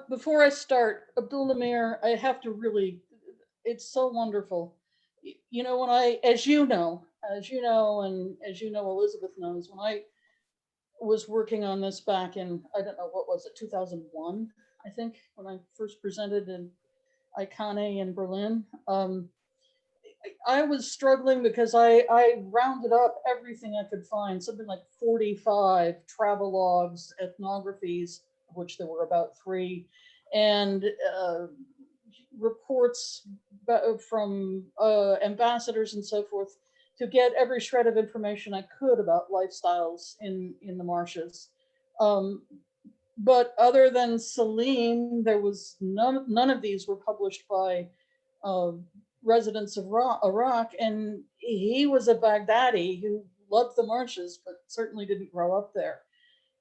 Before I start, Abdul Namir, I have to really, it's so wonderful. You know, when I, and as you know, Elizabeth knows, when I was working on this back in, I don't know, what was it, 2001, I think, when I first presented in Icane in Berlin. I was struggling because I rounded up everything I could find, something like 45 travelogues, ethnographies, of which there were about three, and reports from ambassadors and so forth to get every shred of information I could about lifestyles in the marshes. Um, but other than Salim, there was none of these were published by uh, residents of Iraq, and he was a Baghdadi who loved the marshes, but certainly didn't grow up there.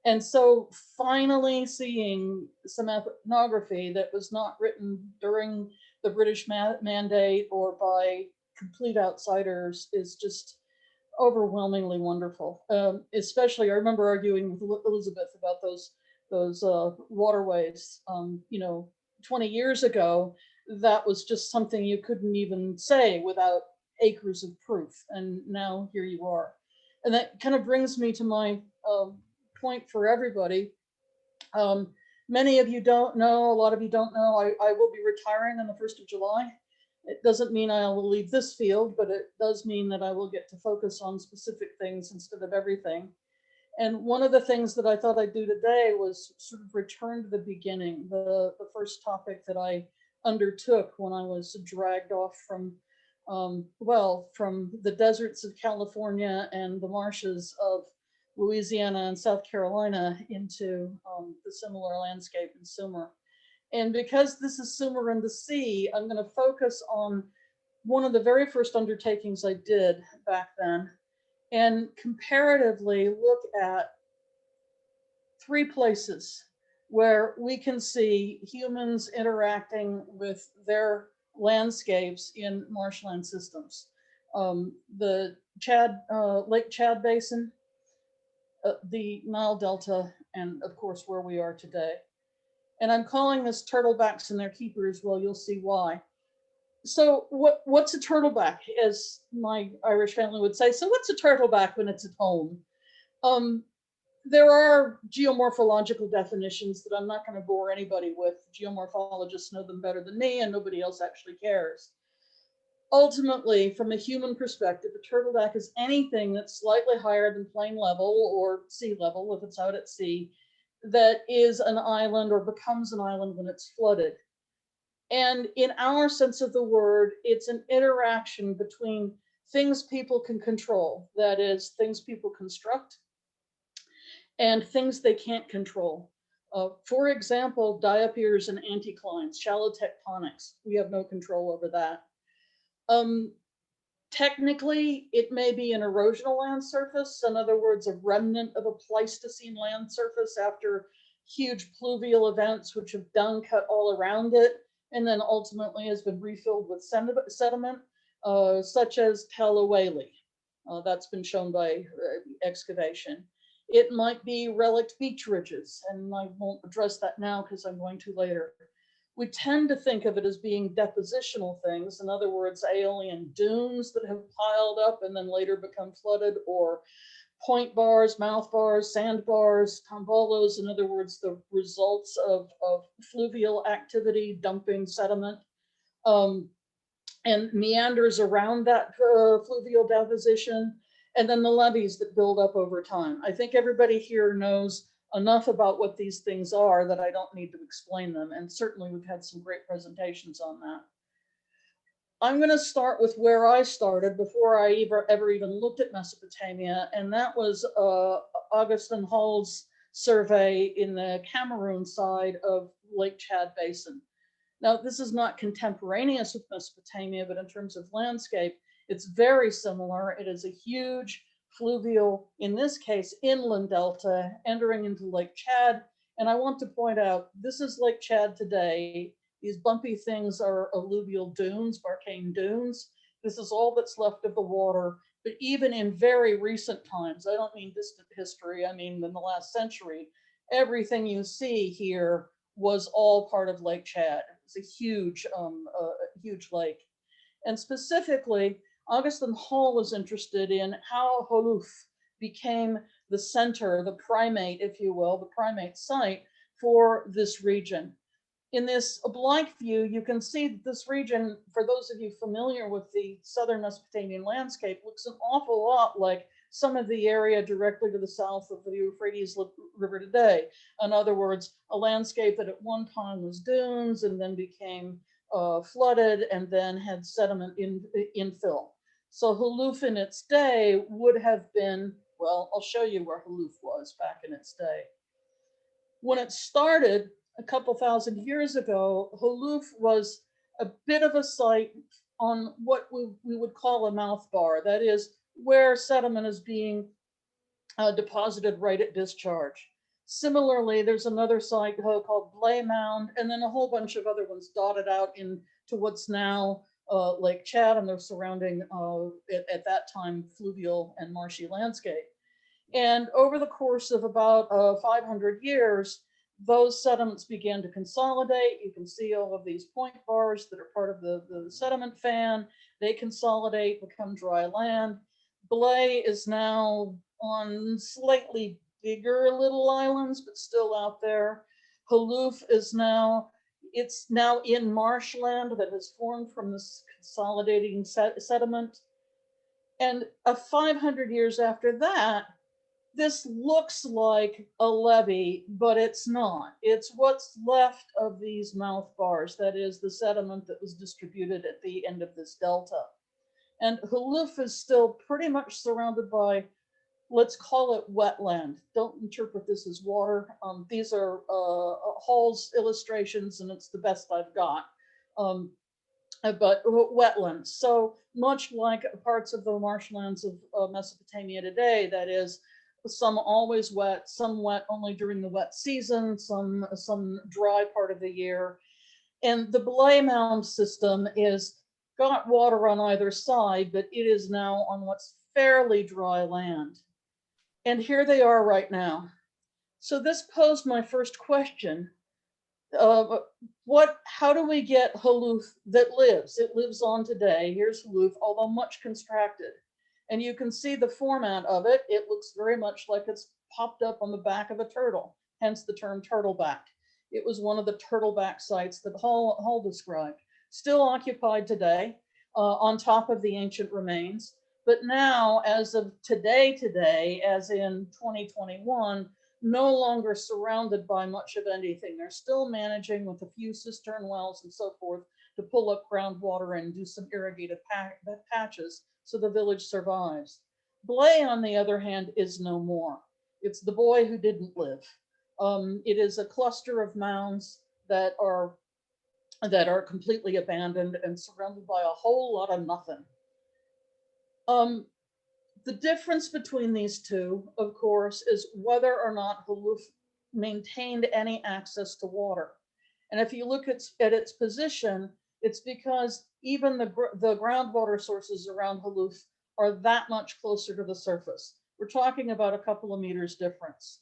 And so finally seeing some ethnography that was not written during the British mandate or by complete outsiders is just overwhelmingly wonderful. Especially, I remember arguing with Elizabeth about those waterways. 20 years ago, that was just something you couldn't even say without acres of proof, and now here you are. And that kind of brings me to my point for everybody. Um, Many of you don't know, a lot of you don't know, I will be retiring on the 1st of July. It doesn't mean I will leave this field, but it does mean that I will get to focus on specific things instead of everything. And one of the things that I thought I'd do today was sort of return to the beginning, the first topic that I undertook when I was dragged off from the deserts of California and the marshes of Louisiana and South Carolina into the similar landscape in Sumer. And because this is Sumer and the sea, I'm going to focus on one of the very first undertakings I did back then and comparatively look at three places where we can see humans interacting with their landscapes in marshland systems. The Lake Chad Basin, the Nile Delta, and of course where we are today. And I'm calling this turtlebacks and their keepers. Well, you'll see why. So what's a turtleback, as my Irish family would say? So what's a turtleback when it's at home? Um, there are geomorphological definitions that I'm not going to bore anybody with. Geomorphologists know them better than me, and nobody else actually cares. Ultimately, from a human perspective, a turtleback is anything that's slightly higher than plain level or sea level if it's out at sea, that is an island or becomes an island when it's flooded. And in our sense of the word, it's an interaction between things people can control, that is, things people construct, and things they can't control. For example, diapirs and anticlines, shallow tectonics. We have no control over that. Um, Technically, it may be an erosional land surface, in other words, a remnant of a Pleistocene land surface after huge pluvial events which have dung cut all around it, and then ultimately has been refilled with sediment, such as Tel Aweli. That's been shown by excavation. It might be relict beach ridges, and I won't address that now because I'm going to later. We tend to think of it as being depositional things, in other words, aeolian dunes that have piled up and then later become flooded, or point bars, mouth bars, sandbars, tombolos, in other words, the results of fluvial activity dumping sediment. And meanders around that fluvial deposition, and then the levees that build up over time. I think everybody here knows enough about what these things are that I don't need to explain them, and certainly we've had some great presentations on that. I'm going to start with where I started before I ever even looked at Mesopotamia, and that was Augustin Hall's survey in the Cameroon side of Lake Chad Basin. Now, this is not contemporaneous with Mesopotamia, but in terms of landscape, it's very similar. It is a huge fluvial, in this case, inland delta entering into Lake Chad. And I want to point out, this is Lake Chad today. These bumpy things are alluvial dunes, Barcane dunes. This is all that's left of the water. But even in very recent times, I don't mean distant history, I mean in the last century, everything you see here was all part of Lake Chad. It's a huge lake. And specifically, Augustin Hall was interested in how Haloof became the center, the primate, if you will, the primate site for this region. In this oblique view, you can see that this region, for those of you familiar with the southern Mesopotamian landscape, looks an awful lot like some of the area directly to the south of the Euphrates River today. In other words, a landscape that at one time was dunes and then became flooded and then had sediment infill. So Haloof in its day would have been, well, I'll show you where Haloof was back in its day. When it started a couple thousand years ago, Haloof was a bit of a site on what we would call a mouth bar. That is where sediment is being deposited right at discharge. Similarly, there's another site called Blay Mound, and then a whole bunch of other ones dotted out into what's now Lake Chad and their surrounding, at that time, fluvial and marshy landscape. And over the course of about 500 years, those sediments began to consolidate. You can see all of these point bars that are part of the sediment fan. They consolidate, become dry land. Blay is now on slightly bigger little islands, but still out there. Haloof is now, it's now in marshland that has formed from this consolidating sediment. And 500 years after that, this looks like a levee, but it's not. It's what's left of these mouth bars, that is the sediment that was distributed at the end of this delta. And Haloof is still pretty much surrounded by, let's call it wetland. Don't interpret this as water. These are Hall's illustrations, and it's the best I've got. But wetlands. So much like parts of the marshlands of Mesopotamia today, that is, some always wet, some wet only during the wet season, some dry part of the year. And the Blay Mound system is got water on either side, but it is now on what's fairly dry land. And here they are right now. So this posed my first question. How do we get Haloof that lives? It lives on today. Here's Haloof, although much contracted. And you can see the format of it. It looks very much like it's popped up on the back of a turtle, hence the term turtleback. It was one of the turtleback sites that Hall described. Still occupied today, on top of the ancient remains. But now, as of today, as in 2021, no longer surrounded by much of anything. They're still managing with a few cistern wells and so forth to pull up groundwater and do some irrigated patches so the village survives. Blay, on the other hand, is no more. It's the boy who didn't live. It is a cluster of mounds that are completely abandoned and surrounded by a whole lot of nothing. The difference between these two, of course, is whether or not Haloof maintained any access to water. And if you look at its position, it's because even the groundwater sources around Haloof are that much closer to the surface. We're talking about a couple of meters difference.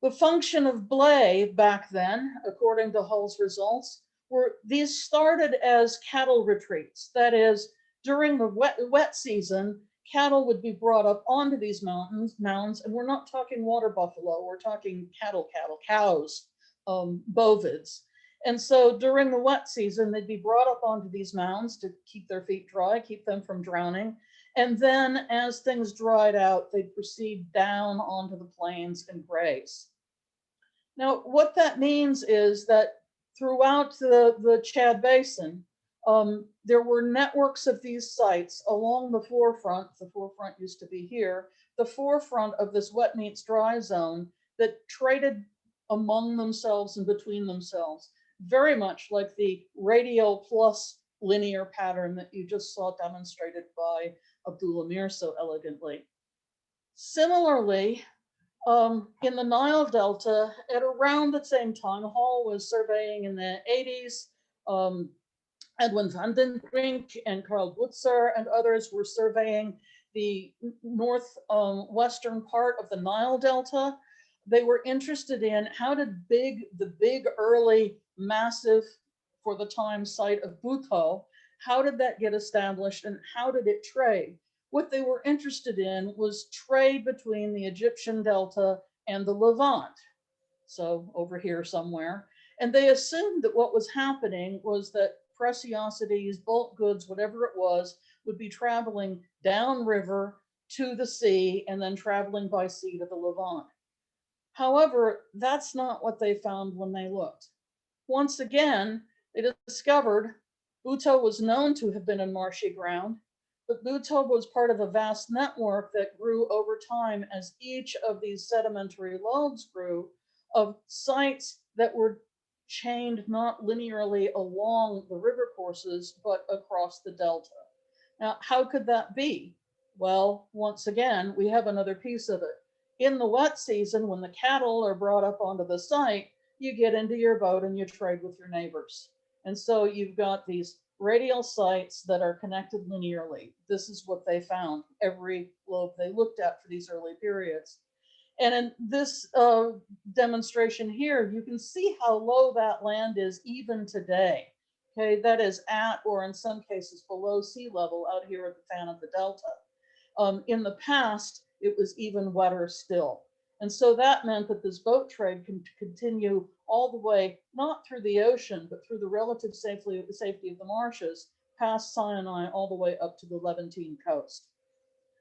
The function of Blay back then, according to Hull's results, were these started as cattle retreats. That is, during the wet season, cattle would be brought up onto these mounds, and we're not talking water buffalo, we're talking cows, bovids. And so during the wet season, they'd be brought up onto these mounds to keep their feet dry, keep them from drowning. And then as things dried out, they'd proceed down onto the plains and graze. Now, what that means is that throughout the Chad Basin, there were networks of these sites along the forefront used to be here, the forefront of this wet meets dry zone that traded among themselves and between themselves, very much like the radial plus linear pattern that you just saw demonstrated by Abdul Amir so elegantly. Similarly, in the Nile Delta, at around the same time, Hall was surveying in the 80s. Edwin van den Brink and Karl Butzer and others were surveying the northwestern part of the Nile Delta. they were interested in how did the big early massive for the time site of Bhutto, how did that get established and how did it trade? What they were interested in was trade between the Egyptian Delta and the Levant, so over here somewhere. And they assumed that what was happening was that preciosities, bulk goods, whatever it was, would be traveling downriver to the sea and then traveling by sea to the Levant. However, that's not what they found when they looked. Once again, they discovered Bhutto was known to have been in marshy ground, but Bhutto was part of a vast network that grew over time as each of these sedimentary lobes grew of sites that were chained not linearly along the river courses, but across the delta. Now, how could that be? Well, once again, we have another piece of it. In the wet season, when the cattle are brought up onto the site, you get into your boat and you trade with your neighbors. And so you've got these radial sites that are connected linearly. This is what they found every lobe they looked at for these early periods. And in this demonstration here, you can see how low that land is even today. Okay, that is at or in some cases below sea level out here at the fan of the delta. In the past, it was even wetter still. And so that meant that this boat trade can continue all the way, not through the ocean, but through the relative safety of the marshes, past Sinai, all the way up to the Levantine coast.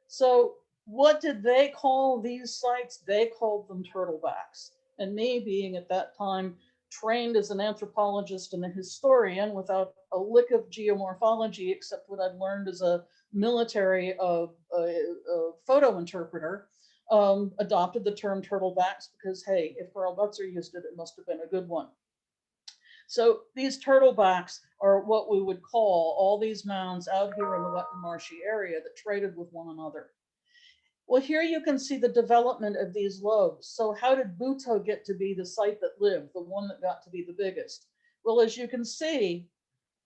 So what did they call these sites? They called them turtlebacks. And me being at that time trained as an anthropologist and a historian without a lick of geomorphology, except what I'd learned as a military photo interpreter, adopted the term turtlebacks because, hey, if Carl Butzer used it, it must have been a good one. So these turtlebacks are what we would call all these mounds out here in the wet and marshy area that traded with one another. Well, here you can see the development of these lobes. So how did Bhutto get to be the site that lived, the one that got to be the biggest? Well, as you can see,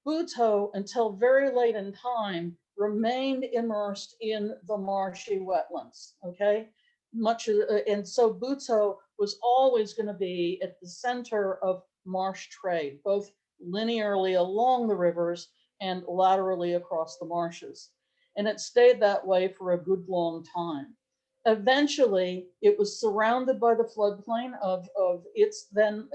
Bhutto, until very late in time, remained immersed in the marshy wetlands, okay? And so Bhutto was always going to be at the center of marsh trade, both linearly along the rivers and laterally across the marshes. And it stayed that way for a good long time. Eventually, it was surrounded by the floodplain of its then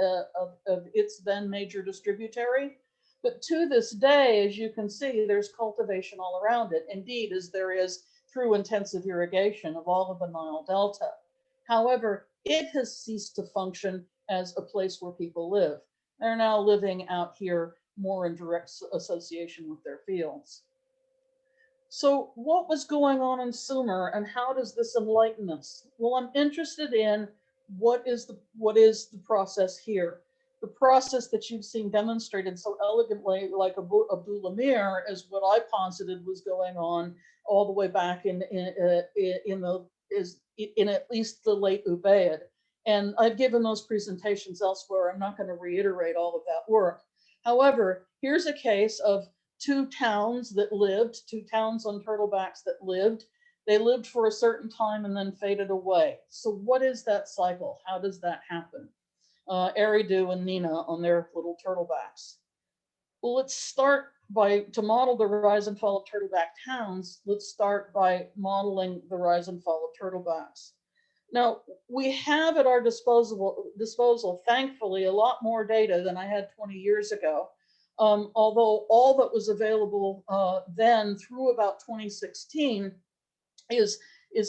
major distributary. But to this day, as you can see, there's cultivation all around it. Indeed, as there is through intensive irrigation of all of the Nile Delta. However, it has ceased to function as a place where people live. They're now living out here more in direct association with their fields. So what was going on in Sumer and how does this enlighten us? Well, I'm interested in what is the process here. The process that you've seen demonstrated so elegantly, like Abdul Amir, is what I posited was going on all the way back in at least the late Ubaid. And I've given those presentations elsewhere. I'm not going to reiterate all of that work. However, here's a case of two towns on turtlebacks that lived. They lived for a certain time and then faded away. So what is that cycle? How does that happen? Eridu and Nina on their little turtlebacks. Well, let's start to model the rise and fall of Turtleback Towns. Let's start by modeling the rise and fall of turtlebacks. Now, we have at our disposal, thankfully, a lot more data than I had 20 years ago. Although all that was available then through about 2016 is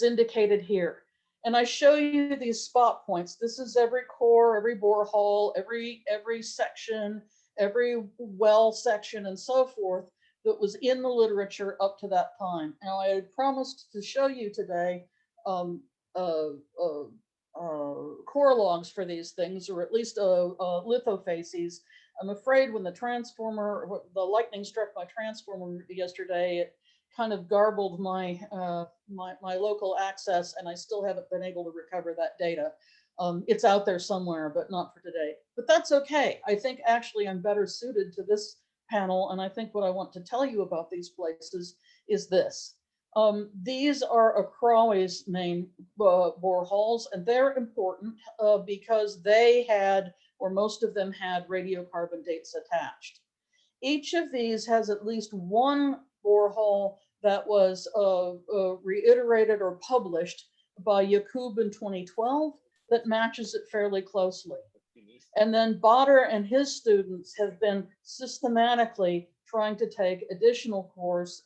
indicated here. And I show you these spot points. This is every core, every borehole, every section, every well section, and so forth that was in the literature up to that time. Now, I had promised to show you today core logs for these things, or at least lithofaces. I'm afraid when the lightning struck my transformer yesterday, it kind of garbled my local access, and I still haven't been able to recover that data. It's out there somewhere, but not for today. But that's okay. I think actually I'm better suited to this panel, and I think what I want to tell you about these places is this. These are Acraway's main boreholes, and they're important because they had, or most of them had, radiocarbon dates attached. Each of these has at least one borehole that was reiterated or published by Yakub in 2012 that matches it fairly closely. And then Botter and his students have been systematically trying to take additional cores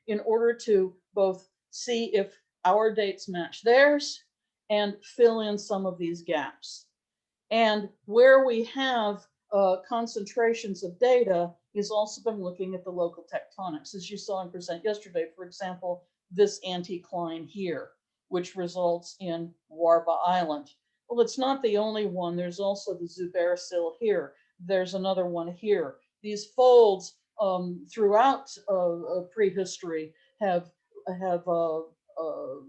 in order to both see if our dates match theirs and fill in some of these gaps. And where we have concentrations of data, he's also been looking at the local tectonics. As you saw in present yesterday, for example, this anticline here, which results in Warba Island. Well, it's not the only one. There's also the Zubair Sill here. There's another one here. These folds throughout prehistory have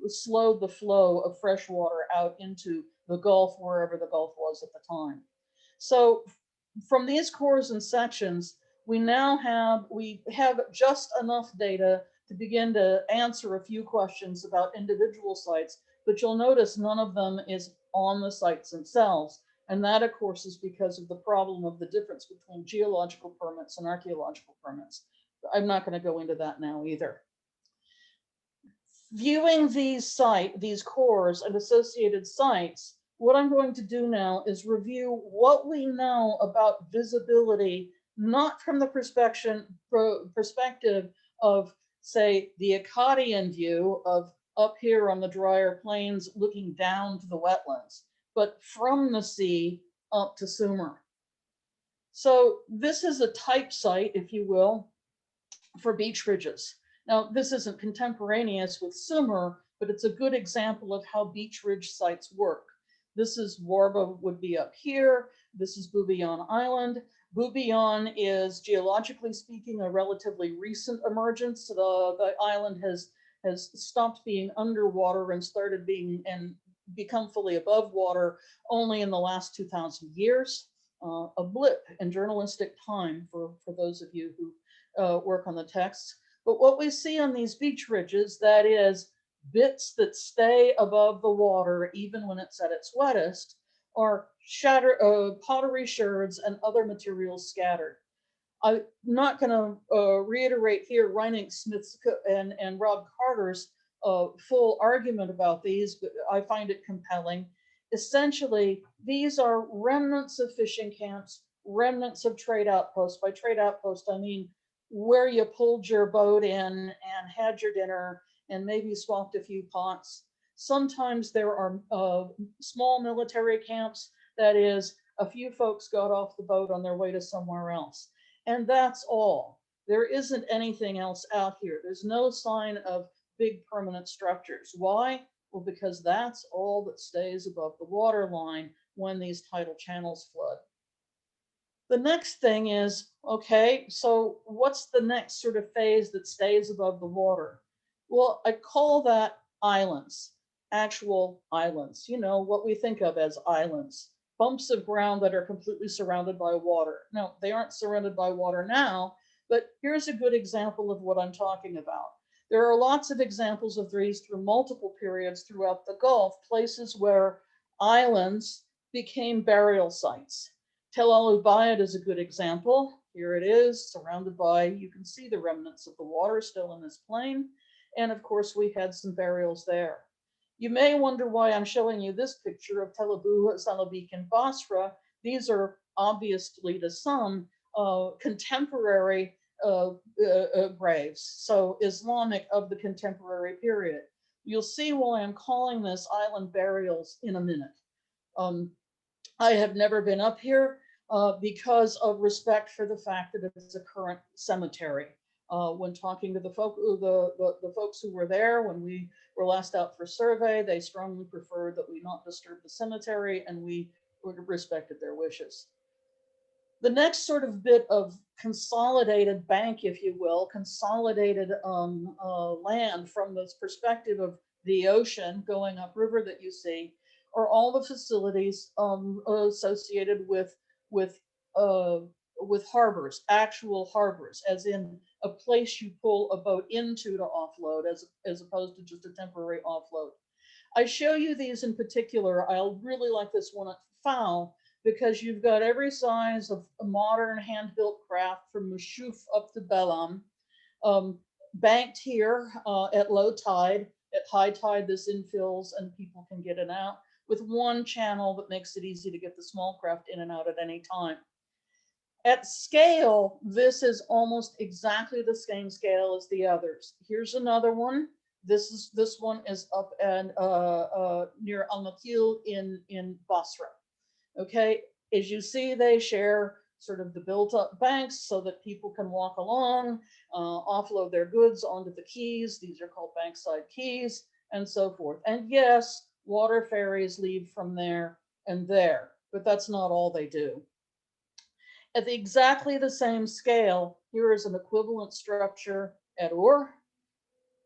slowed the flow of fresh water out into the Gulf, wherever the Gulf was at the time. So from these cores and sections, we have just enough data to begin to answer a few questions about individual sites, but you'll notice none of them is on the sites themselves. And that, of course, is because of the problem of the difference between geological permits and archaeological permits. I'm not going to go into that now either. Viewing these cores and associated sites, what I'm going to do now is review what we know about visibility, not from the perspective of, say, the Akkadian view of up here on the drier plains looking down to the wetlands, but from the sea up to Sumer. So this is a type site, if you will, for beach ridges. Now, this isn't contemporaneous with Sumer, but it's a good example of how beach ridge sites work. This is Warba would be up here. This is Boubian Island. Boubian is, geologically speaking, a relatively recent emergence. The island has stopped being underwater and started being and become fully above water only in the last 2,000 years. A blip in journalistic time for those of you who work on the texts. But what we see on these beach ridges, that is bits that stay above the water even when it's at its wettest, are pottery sherds and other materials scattered. I'm not going to reiterate here Reining Smith's and Rob Carter's full argument about these, but I find it compelling. Essentially, these are remnants of fishing camps, remnants of trade outposts. By trade outpost, I mean where you pulled your boat in and had your dinner and maybe swapped a few pots. Sometimes there are small military camps, that is, a few folks got off the boat on their way to somewhere else. And that's all. There isn't anything else out here. There's no sign of big permanent structures. Why? Well, because that's all that stays above the water line when these tidal channels flood. The next thing is, okay, so what's the next sort of phase that stays above the water? Well, I call that islands, actual islands, you know, what we think of as islands, bumps of ground that are completely surrounded by water. Now, they aren't surrounded by water now, but here's a good example of what I'm talking about. There are lots of examples of these through multiple periods throughout the Gulf, places where islands became burial sites. Tel Al Ubaid is a good example. Here it is, surrounded by, you can see the remnants of the water still in this plain. And of course, we had some burials there. You may wonder why I'm showing you this picture of Tel Abu Zalabik and Basra. These are obviously to some contemporary graves, so Islamic of the contemporary period. You'll see why I'm calling this island burials in a minute. I have never been up here because of respect for the fact that it's a current cemetery. When talking to the folks who were there when we were last out for survey, they strongly preferred that we not disturb the cemetery, and we respected their wishes. The next sort of bit of consolidated bank, if you will, consolidated land from this perspective of the ocean going upriver that you see, are all the facilities associated with with harbors, actual harbors, as in a place you pull a boat into to offload, as opposed to just a temporary offload. I show you these in particular. I'll really like this one at Fowl because you've got every size of a modern hand-built craft from Mashuf up to Belam, banked here at low tide. At high tide, this infills and people can get in and out with one channel that makes it easy to get the small craft in and out at any time. At scale, this is almost exactly the same scale as the others. Here's another one. This one is up and near Al Makil in Basra. Okay, as you see, they share sort of the built-up banks so that people can walk along, offload their goods onto the quays. These are called bankside quays, and so forth. And yes, water ferries leave from there and there, but that's not all they do. At exactly the same scale, here is an equivalent structure at Ur.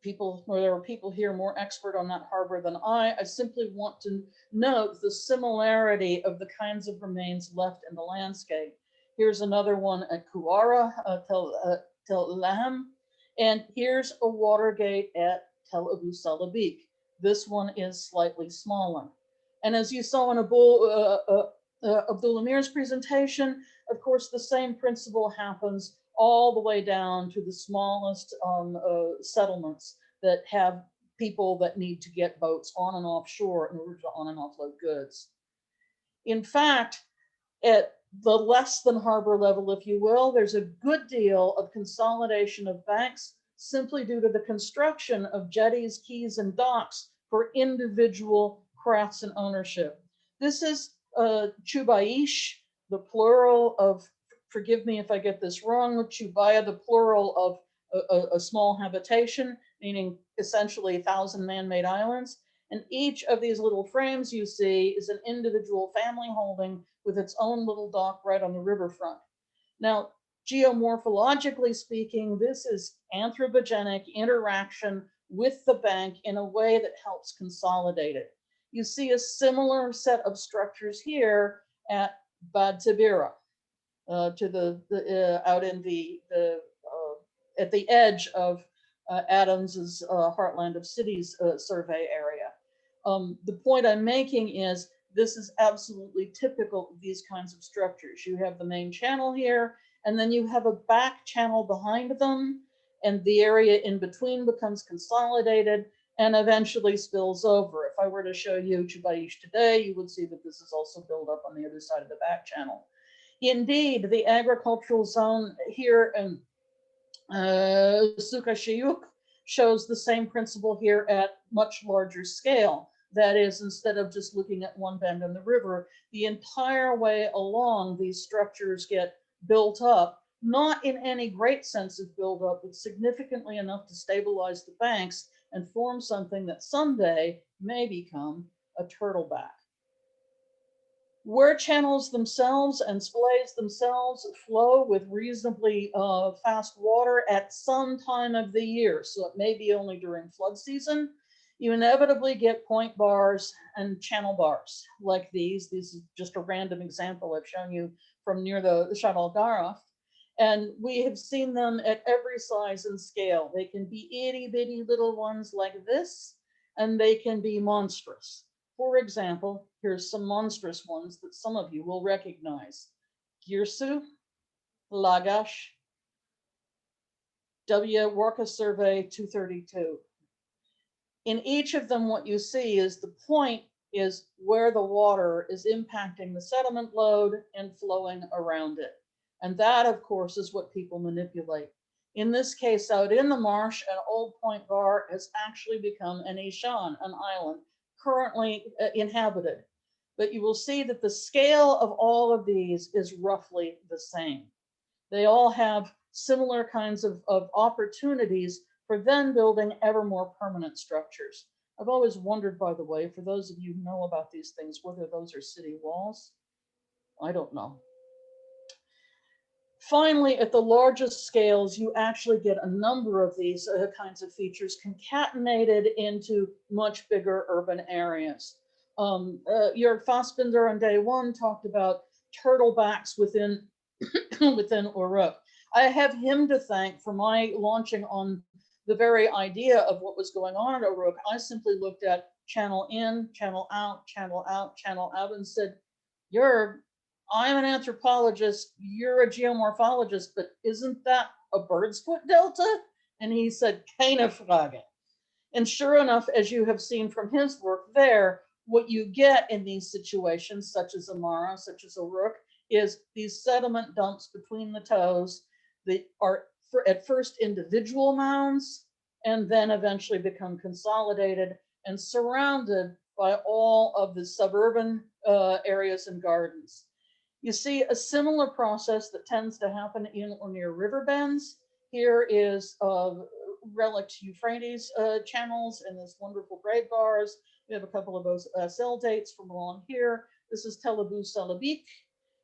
There are people here more expert on that harbor than I. I simply want to note the similarity of the kinds of remains left in the landscape. Here's another one at Kuara, Tel Laham, and here's a water gate at Tel Abu Salabik. This one is slightly smaller. And as you saw in Abdul Amir's presentation, of course, the same principle happens all the way down to the smallest settlements that have people that need to get boats on and off shore in order to on and offload goods. In fact, at the less than harbor level, if you will, there's a good deal of consolidation of banks simply due to the construction of jetties, quays, and docks for individual crafts and ownership. This is Chabaish, the plural of, forgive me if I get this wrong, Chubaya, the plural of a small habitation, meaning essentially 1,000 man-made islands. And each of these little frames you see is an individual family holding with its own little dock right on the riverfront. Now, geomorphologically speaking, this is anthropogenic interaction with the bank in a way that helps consolidate it. You see a similar set of structures here at Bad Tabira, to out in the at the edge of Adams's Heartland of Cities survey area. The point I'm making is this is absolutely typical of these kinds of structures. You have the main channel here, and then you have a back channel behind them, and the area in between becomes consolidated and eventually spills over. If I were to show you Chabaish today, you would see that this is also built up on the other side of the back channel. Indeed, the agricultural zone here in Sukashiyuk shows the same principle here at much larger scale. That is, instead of just looking at one bend in the river, the entire way along these structures get built up, not in any great sense of build up, but significantly enough to stabilize the banks and form something that someday may become a turtleback. Where channels themselves and splays themselves flow with reasonably fast water at some time of the year, so it may be only during flood season, you inevitably get point bars and channel bars like these. This is just a random example I've shown you from near the Shatt al Garaf. And we have seen them at every size and scale. They can be itty bitty little ones like this, and they can be monstrous. For example, here's some monstrous ones that some of you will recognize. Girsu, Lagash, W. Warka Survey 232. In each of them, what you see is the point is where the water is impacting the sediment load and flowing around it. And that, of course, is what people manipulate. In this case, out in the marsh, an old point bar has actually become an Ishan, an island, currently inhabited. But you will see that the scale of all of these is roughly the same. They all have similar kinds of opportunities for then building ever more permanent structures. I've always wondered, by the way, for those of you who know about these things, whether those are city walls. I don't know. Finally, at the largest scales, you actually get a number of these kinds of features concatenated into much bigger urban areas. Jörg Fassbinder on day one talked about turtlebacks within within Uruk. I have him to thank for my launching on the very idea of what was going on at Uruk. I simply looked at channel in, channel out, channel out, channel out, and said, I'm an anthropologist, you're a geomorphologist, but isn't that a bird's foot delta? And he said, keine Frage. And sure enough, as you have seen from his work there, what you get in these situations, such as Amara, such as Uruk, is these sediment dumps between the toes that are at first individual mounds and then eventually become consolidated and surrounded by all of the suburban areas and gardens. You see a similar process that tends to happen in or near river bends. Here is relict Euphrates channels and this wonderful great bars. We have a couple of those cell dates from along here. This is Tel Abu Salabik.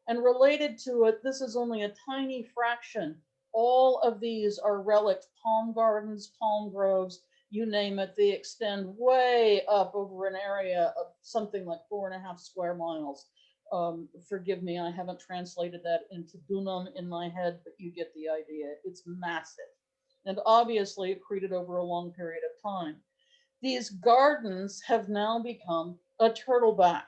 And related to it, this is only a tiny fraction. All of these are relict palm gardens, palm groves, you name it. They extend way up over an area of something like 4.5 square miles. Forgive me, I haven't translated that into dunam in my head, but you get the idea. It's massive. And obviously accreted over a long period of time. These gardens have now become a turtleback.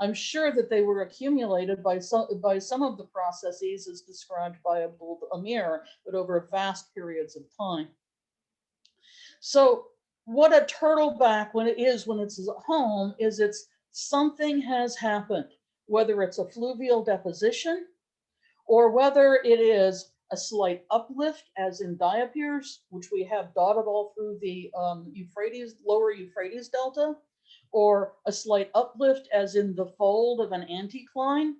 I'm sure that they were accumulated by some of the processes as described by Abul Amir, but over vast periods of time. So what a turtleback when it's at home is it's something has happened, whether it's a fluvial deposition or whether it is a slight uplift, as in diapirs, which we have dotted all through the lower Euphrates Delta, or a slight uplift, as in the fold of an anticline,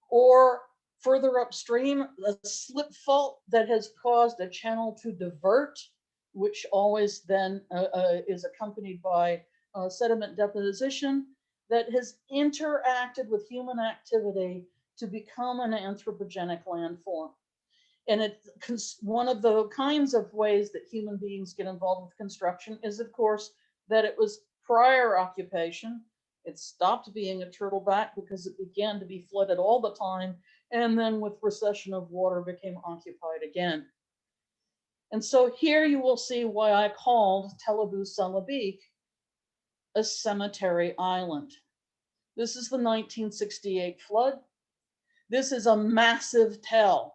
or further upstream, a slip fault that has caused a channel to divert, which always then is accompanied by sediment deposition that has interacted with human activity to become an anthropogenic landform. And it's one of the kinds of ways that human beings get involved with construction is, of course, that it was prior occupation. It stopped being a turtleback because it began to be flooded all the time. And then with recession of water became occupied again. And so here you will see why I called Tel Abu Salabik a cemetery island. This is the 1968 flood. This is a massive tell.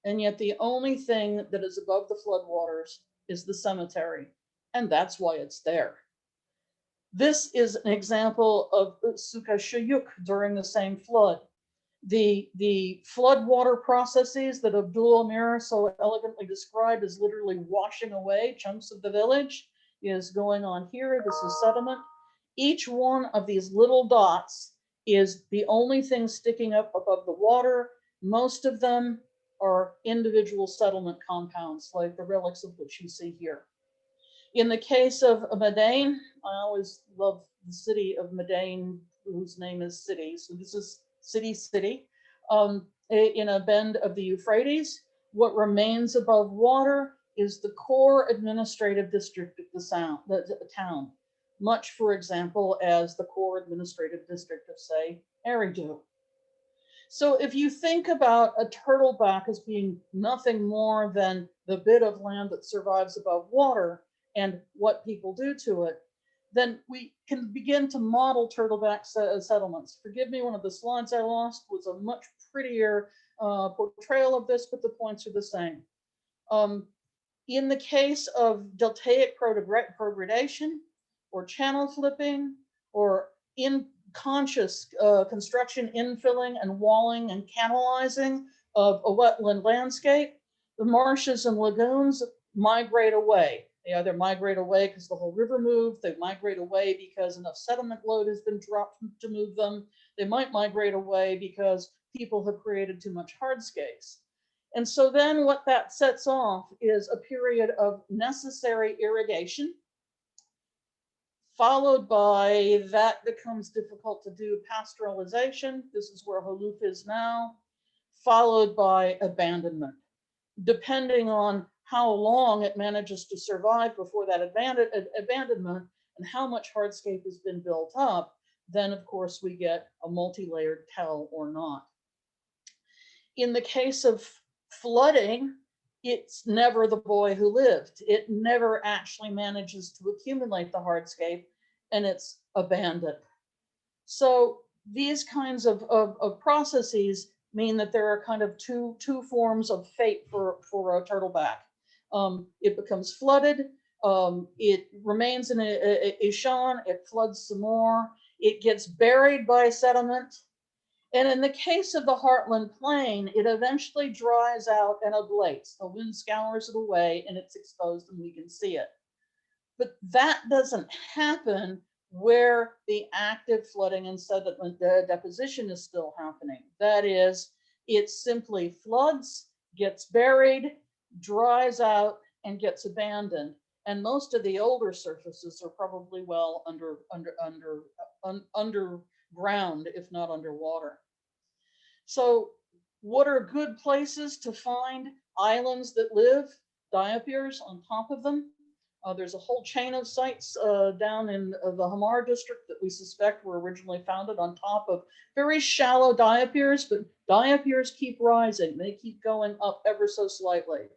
And yet the only thing that is above the floodwaters is the cemetery. And that's why it's there. This is an example of Sukashayuk during the same flood. The floodwater processes that Abdul Amir so elegantly described as literally washing away chunks of the village is going on here. This is sediment. Each one of these little dots is the only thing sticking up above the water. Most of them are individual settlement compounds, like the relics of which you see here. In the case of Madain, I always love the city of Madain, whose name is City. So this is City. In a bend of the Euphrates, what remains above water is the core administrative district of the town, much, for example, as the core administrative district of, say, Eridu. So if you think about a turtleback as being nothing more than the bit of land that survives above water and what people do to it, then we can begin to model turtleback settlements. Forgive me, one of the slides I lost was a much prettier portrayal of this, but the points are the same. In the case of deltaic progradation or channel flipping or conscious construction, infilling and walling and canalizing of a wetland landscape, the marshes and lagoons migrate away. They either migrate away because the whole river moved, they migrate away because enough sediment load has been dropped to move them. They might migrate away because people have created too much hardscapes. And so then what that sets off is a period of necessary irrigation, followed by that becomes difficult to do pastoralization. This is where Haloof is now, followed by abandonment. Depending on how long it manages to survive before that abandonment and how much hardscape has been built up, then of course we get a multi-layered tell or not. In the case of flooding, it's never the boy who lived. It never actually manages to accumulate the hardscape, and it's abandoned. So these kinds of processes mean that there are kind of two forms of fate for a turtleback. It becomes flooded. It remains in a Ishan. It floods some more. It gets buried by sediment. And in the case of the Heartland Plain, it eventually dries out and ablates. The wind scours it away and it's exposed and we can see it. But that doesn't happen where the active flooding and sediment deposition is still happening. That is, it simply floods, gets buried, dries out, and gets abandoned. And most of the older surfaces are probably well underground, if not underwater. So what are good places to find islands that live diapirs on top of them? There's a whole chain of sites down in the Hamar district that we suspect were originally founded on top of very shallow diapirs, but diapirs keep rising. They keep going up ever so slightly.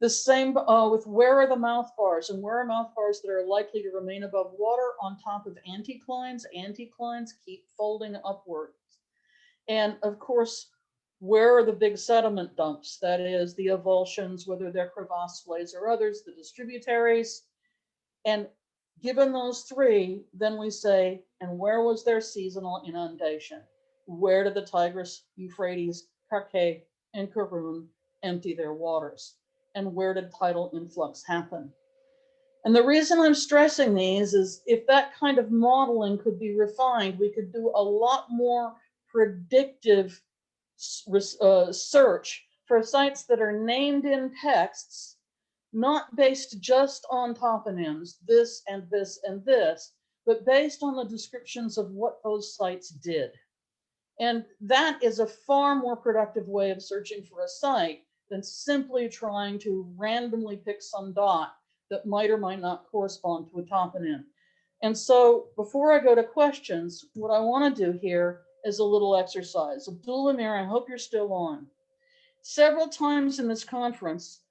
The same with where are the mouth bars, and where are mouth bars that are likely to remain above water on top of anticlines. Anticlines keep folding upwards. And of course, where are the big sediment dumps? That is the avulsions, whether they're crevasse splays or others, the distributaries. And given those three, then we say, and where was their seasonal inundation? Where did the Tigris, Euphrates, Karkay, and Karun empty their waters? And where did tidal influx happen? And the reason I'm stressing these is if that kind of modeling could be refined, we could do a lot more predictive search for sites that are named in texts, not based just on toponyms, this and this and this, but based on the descriptions of what those sites did. And that is a far more productive way of searching for a site than simply trying to randomly pick some dot that might or might not correspond to a toponym. And so before I go to questions, what I want to do here is a little exercise. Abdul Amir, I hope you're still on. Several times in this conference,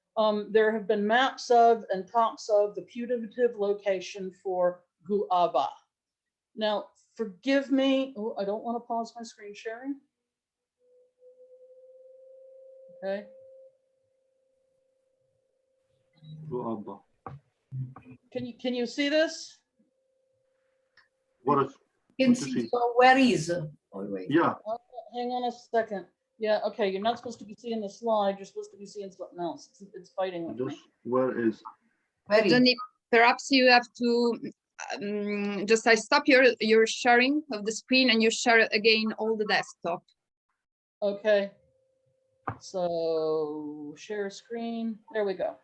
there have been maps of and talks of the putative location for Guaba. Now, forgive me, oh, I don't want to pause my screen sharing. Okay. Guaba. Can you see this? What is? Can see, so where is always? Yeah. Hang on a second. Yeah, okay, you're not supposed to be seeing the slide, you're supposed to be seeing something else. It's fighting with me. Where is? Where is? Johnny, perhaps you have to just stop your sharing of the screen and you share again all the desktop. Okay. So share screen. There we go.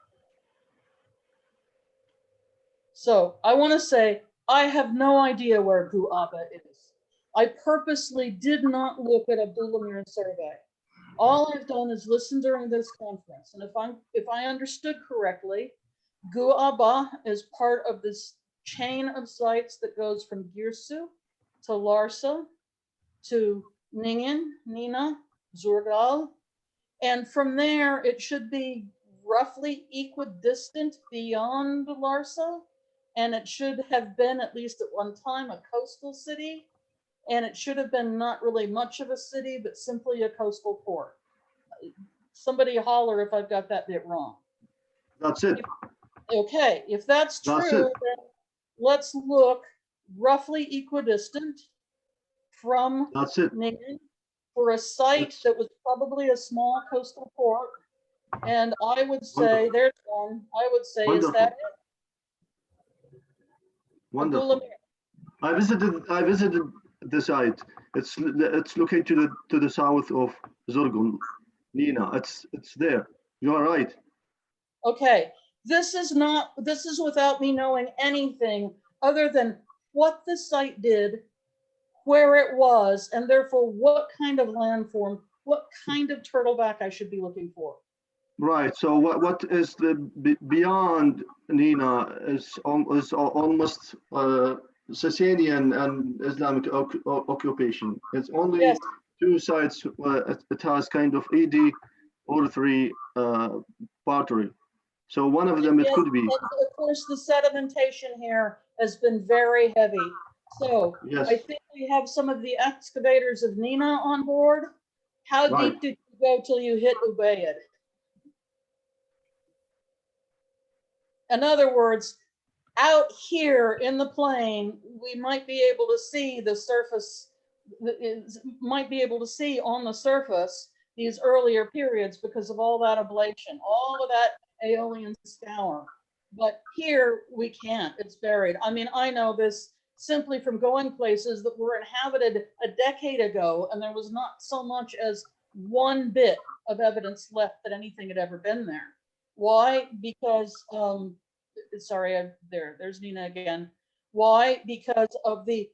So I want to say I have no idea where Guaba is. I purposely did not look at Abdul Amir's survey. All I've done is listen during this conference. And if I understood correctly, Guaba is part of this chain of sites that goes from Girsu to Larsa to Ningen, Nina, Zurgal. And from there, it should be roughly equidistant beyond Larsa. And it should have been, at least at one time, a coastal city. And it should have been not really much of a city, but simply a coastal port. Somebody holler if I've got that bit wrong. That's it. Okay, if that's true, then let's look roughly equidistant from Ningen for a site that was probably a small coastal port. And I would say, there's one, I would say, is that it? Wonderful. I visited the site. It's located to the south of Zorgun, Nina. It's there. You are right. Okay. This is without me knowing anything other than what the site did, where it was, and therefore what kind of landform, what kind of turtleback I should be looking for. Right. So what is the beyond Nina is almost Sasanian and Islamic occupation. It's only two sites where it has kind of ED or three pottery. So one of them it Yes, could be. and of course, the sedimentation here has been very heavy. So Yes. I think we have some of the excavators of Nina on board. How Right. deep did you go till you hit Ubaid? In other words, out here in the plain, we might be able to see the surface, might be able to see on the surface these earlier periods because of all that ablation, all of that Aeolian scour. But here we can't, it's buried. I mean, I know this simply from going places that were inhabited a decade ago, and there was not so much as one bit of evidence left that anything had ever been there. Why? Because, sorry, there's Nina again. Why? Because of the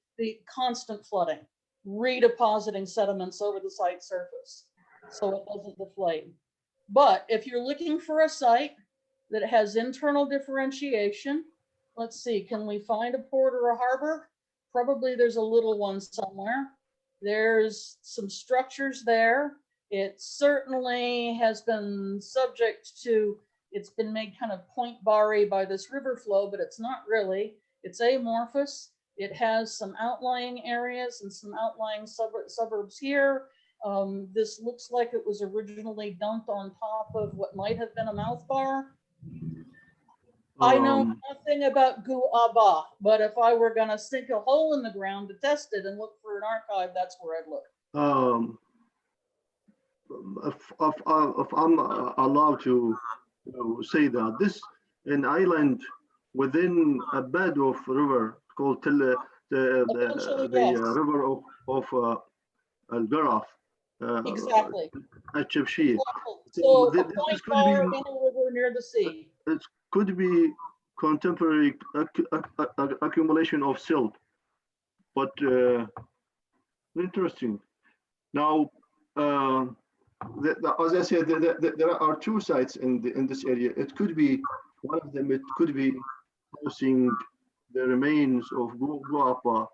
constant flooding, redepositing sediments over the site surface so it doesn't deflate. But if you're looking for a site that has internal differentiation, let's see, can we find a port or a harbor? Probably there's a little one somewhere. There's some structures there. It certainly has been subject to, it's been made kind of point barry by this river flow, but it's not really. It's amorphous. It has some outlying areas and some outlying suburbs here. This looks like it was originally dumped on top of what might have been a mouth bar. I know nothing about Guaba, but if I were going to sink a hole in the ground to test it and look for an archive, that's where I'd look. If I'm allowed to say that, this an island within a bed of river called the river of Al-Garaf. Exactly. At Chabaish. So this a point could bar be, in a river near the sea. it could be contemporary accumulation of silt, but interesting. Now, as I said, there are two sites in this area. It could be one of them. It could be housing the remains of Guapa,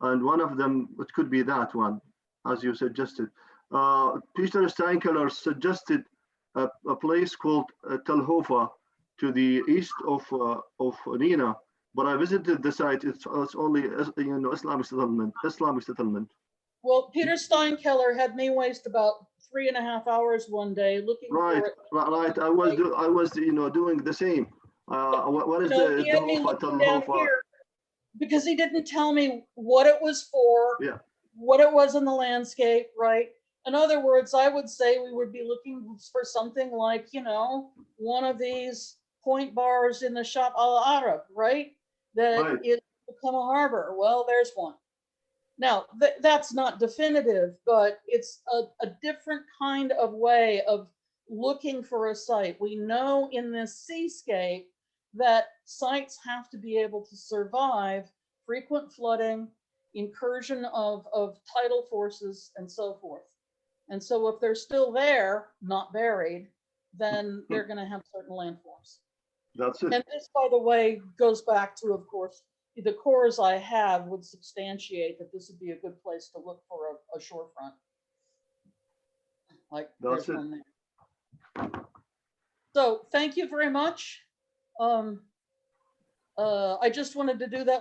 and one of them it could be that one, as you suggested. Peter Steinkeller suggested a place called Telhofa to the east of Nina, but I visited the site. It's only Islamic settlement. Well, Peter Steinkeller had me waste about 3.5 hours one day looking for it. Right. I was doing the same. What is the he had me looking down here because he didn't tell me what it was for, what it was in the landscape, right? In other words, I would say we would be looking for something like, one of these point bars in the Shop al-Arab, right? That it become a harbor. Well, there's one. Now, that's not definitive, but it's a different kind of way of looking for a site. We know in this seascape that sites have to be able to survive frequent flooding, incursion of tidal forces, and so forth. And so if they're still there, not buried, then they're going to have certain landforms. That's it. And this, by the way, goes back to, of course, the cores I have would substantiate that this would be a good place to look for a shorefront. Like there's one there. So thank you very much. I just wanted to do that